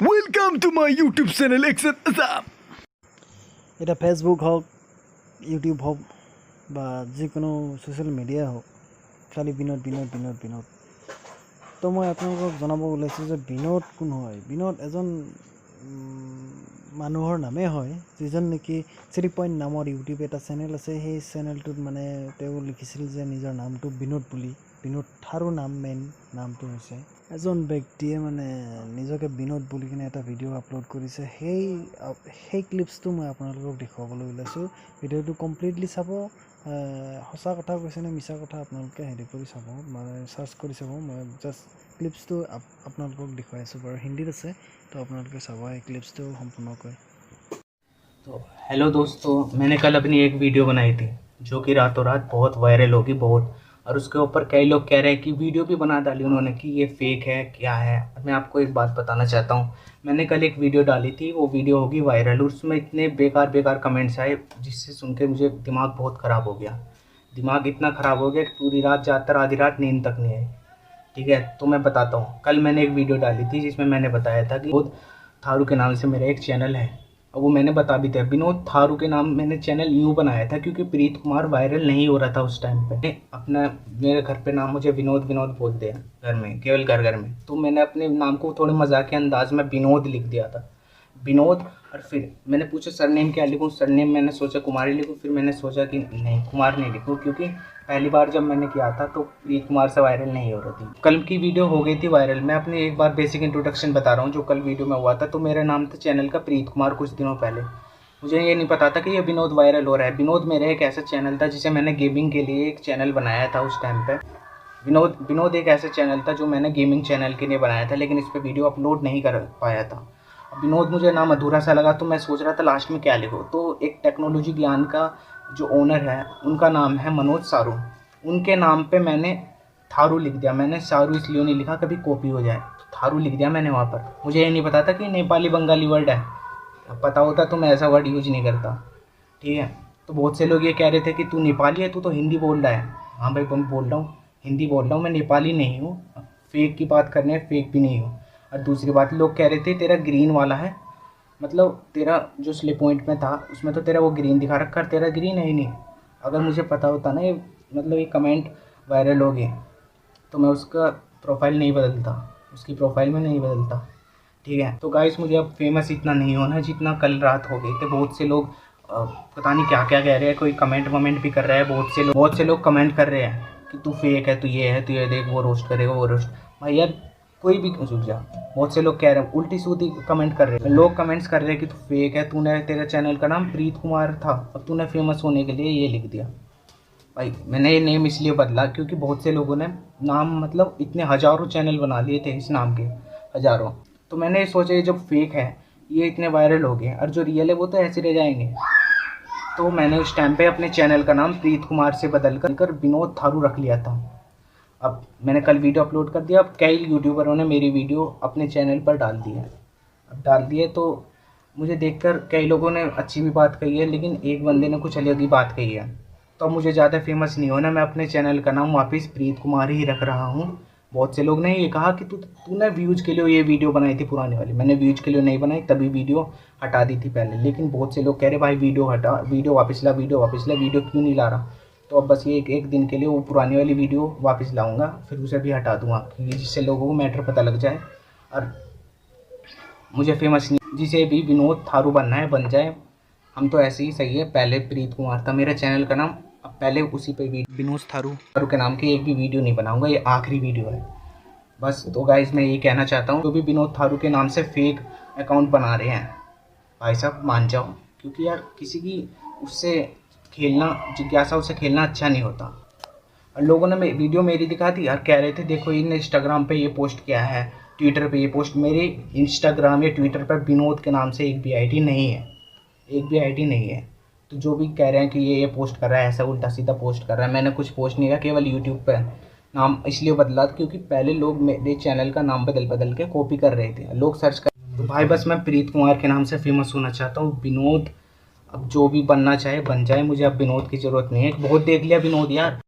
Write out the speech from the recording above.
Welcome to my YouTube channel XSAM. এটা Facebook হোক YouTube হোক বা যিকোনো ছ'চিয়েল মিডিয়া হোক খালি বিনোদ তো মই আপোনালোকক জনাব ওলাইছোঁ যে বিনোদ কোন হয়। বিনোদ এজন মানুহৰ নামেই হয় যিজন নেকি 3 পইণ্ট নামৰ ইউটিউব এটা চেনেল আছে। সেই চেনেলটোত মানে তেওঁ লিখিছিল যে নিজৰ নামটো বিনোদ বুলি। বিনোদ থাৰু নাম মেইন নামটো হৈছে। এজন ব্যক্তিয়ে মানে নিজকে বিনোদ বুলি কিনে এটা ভিডিঅ' আপলোড কৰিছে। সেই ক্লিপছটো মই আপোনালোকক দেখুৱাবলৈ ওলাইছোঁ। ভিডিঅ'টো কমপ্লিটলি চাব। সঁচা কথা কৈছে নে মিছা কথা আপোনালোকে হেৰি কৰি চাব, মানে চাৰ্চ কৰি চাব। মই জাষ্ট ক্লিপছটো আপোনালোকক দেখুৱাই আছোঁ বাৰু। হিন্দীত আছে, তো আপোনালোকে চাব এই ক্লিপছটো সম্পূৰ্ণকৈ। तो हेलो दोस्तों, मैंने कल अपनी एक वीडियो बनाई थी जो कि रातों रात बहुत वायरल होगी बहुत, और उसके ऊपर कई लोग कह रहे हैं कि वीडियो भी बना डाली उन्होंने कि ये फेक है क्या है। मैं आपको एक बात बताना चाहता हूँ, मैंने कल एक वीडियो डाली थी, वो वीडियो होगी वायरल, और उसमें इतने बेकार कमेंट्स आए जिससे सुन के मुझे दिमाग बहुत ख़राब हो गया। दिमाग इतना ख़राब हो गया कि पूरी रात जाकर आधी रात नींद तक नहीं आई। ठीक है, तो मैं बताता हूँ। कल मैंने एक वीडियो डाली थी जिसमें मैंने बताया था कि विनोद थारू के नाम से मेरा एक चैनल है, और वो मैंने बता भी दिया। विनोद थारू के नाम मैंने चैनल यूँ बनाया था क्योंकि प्रीत कुमार वायरल नहीं हो रहा था उस टाइम पे। अपना मेरे घर पे नाम मुझे विनोद बोलते हैं घर में, केवल घर में, तो मैंने अपने नाम को थोड़े मजाक के अंदाज में विनोद लिख दिया था, विनोद। और फिर मैंने पूछा सरनेम क्या लिखूँ, सरनेम मैंने सोचा कुमारी लिखूँ। फिर मैंने सोचा कि नहीं, कुमार नहीं लिखूँ, क्योंकि पहली बार जब मैंने किया था तो प्रीत कुमार से वायरल नहीं हो रही थी। कल की वीडियो हो गई थी वायरल। मैं अपनी एक बार बेसिक इंट्रोडक्शन बता रहा हूँ जो कल वीडियो में हुआ था। तो मेरा नाम था चैनल का प्रीत कुमार। कुछ दिनों पहले मुझे ये नहीं पता था कि ये विनोद वायरल हो रहा है। विनोद मेरा एक ऐसा चैनल था जिसे मैंने गेमिंग के लिए एक चैनल बनाया था उस टाइम पे। विनोद एक ऐसा चैनल था जो मैंने गेमिंग चैनल के लिए बनाया था, लेकिन इस पर वीडियो अपलोड नहीं कर पाया था। विनोद मुझे नाम अधूरा सा लगा, तो मैं सोच रहा था लास्ट में क्या लिखूँ। तो एक टेक्नोलॉजी ज्ञान का जो ओनर है उनका नाम है मनोज सारू, उनके नाम पे मैंने थारू लिख दिया। मैंने सारू इसलिए नहीं लिखा कभी कॉपी हो जाए, तो थारू लिख दिया मैंने वहाँ पर। मुझे ये नहीं पता था कि नेपाली बंगाली वर्ड है, पता होता तो मैं ऐसा वर्ड यूज नहीं करता। ठीक है, तो बहुत से लोग ये कह रहे थे कि तू नेपाली है, तू तो हिंदी बोल रहा है। हाँ भाई, मैं बोल रहा हूँ, हिंदी बोल रहा हूँ, मैं नेपाली नहीं हूँ। फेक की बात करने फेक भी नहीं हूँ। और दूसरी बात, लोग कह रहे थे तेरा ग्रीन वाला है, मतलब तेरा जो स्लिप पॉइंट में था उसमें तो तेरा वो ग्रीन दिखा रखा, तेरा ग्रीन है ही नहीं। अगर मुझे पता होता ना ये मतलब ये कमेंट वायरल हो गए तो मैं उसका प्रोफाइल नहीं बदलता, उसकी प्रोफाइल में नहीं बदलता। ठीक है, तो गाइस मुझे अब फेमस इतना नहीं होना जितना कल रात हो गए थे। बहुत से लोग पता नहीं क्या क्या कह रहे हैं, कोई कमेंट भी कर रहा है। बहुत से लोग कमेंट कर रहे हैं कि तू फेक है, तू ये है, तू ये देख, वो रोस्ट करेगा, वो रोस्ट। भाई यार कोई भी रुक जा। बहुत से लोग कह रहे हैं, उल्टी सूदी कमेंट कर रहे हैं। लोग कमेंट्स कर रहे हैं कि तू फेक है, तूने तेरा चैनल का नाम प्रीत कुमार था और तूने फेमस होने के लिए ये लिख दिया। भाई मैंने ये नेम इसलिए बदला क्योंकि बहुत से लोगों ने नाम मतलब इतने हज़ारों चैनल बना लिए थे इस नाम के, हज़ारों। तो मैंने सोचा ये जब फेक है ये इतने वायरल हो गए और जो रियल है वो तो ऐसे रह जाएंगे। तो मैंने उस टाइम पे अपने चैनल का नाम प्रीत कुमार से बदल कर विनोद थारू रख लिया था। अब मैंने कल वीडियो अपलोड कर दिया। अब कई यूट्यूबरों ने मेरी वीडियो अपने चैनल पर डाल दी है। अब डाल दिए तो मुझे देखकर कई लोगों ने अच्छी भी बात कही है, लेकिन एक बंदे ने कुछ अलग ही बात कही है। तो अब मुझे ज़्यादा फेमस नहीं होना, मैं अपने चैनल का नाम वापस प्रीत कुमार ही रख रहा हूँ। बहुत से लोग ने ये कहा कि तूने व्यूज़ के लिए ये वीडियो बनाई थी पुरानी वाली। मैंने व्यूज़ के लिए नहीं बनाई, तभी वीडियो हटा दी थी पहले। लेकिन बहुत से लोग कह रहे भाई वीडियो हटा, वीडियो वापस ला, वीडियो क्यों नहीं ला रहा। तो अब बस ये एक दिन के लिए वो पुरानी वाली वीडियो वापस लाऊंगा, फिर उसे भी हटा दूंगा, क्योंकि जिससे लोगों को मैटर पता लग जाए और मुझे फेमस नहीं, जिसे भी विनोद थारू बनना है बन जाए। हम तो ऐसे ही सही है। पहले प्रीत कुमार था मेरा चैनल का नाम, अब पहले उसी पे भी विनोद थारू के नाम की एक भी वीडियो नहीं बनाऊंगा, ये आखिरी वीडियो है बस। तो गाइस मैं ये कहना चाहता हूँ, जो भी विनोद थारू के नाम से फेक अकाउंट बना रहे हैं, भाई साहब मान जाओ, क्योंकि यार किसी की उससे खेलना, जिज्ञासा उससे खेलना अच्छा नहीं होता। और लोगों ने वीडियो मेरी दिखा दी और कह रहे थे देखो इन्हें इंस्टाग्राम पे ये पोस्ट किया है, ट्विटर पे ये पोस्ट। मेरे इंस्टाग्राम या ट्विटर पर विनोद के नाम से एक भी आईडी नहीं है, एक भी आईडी नहीं है। तो जो भी कह रहे हैं कि ये पोस्ट कर रहा है, ऐसा उल्टा सीधा पोस्ट कर रहा है, मैंने कुछ पोस्ट नहीं किया। केवल यूट्यूब पर नाम इसलिए बदला क्योंकि पहले लोग मेरे चैनल का नाम बदल के कॉपी कर रहे थे, लोग सर्च कर। तो भाई बस मैं प्रीत कुमार के नाम से फेमस होना चाहता हूँ। विनोद अब जो भी बनना चाहे बन जाए, मुझे अब विनोद की ज़रूरत नहीं है। बहुत देख लिया विनोद यार।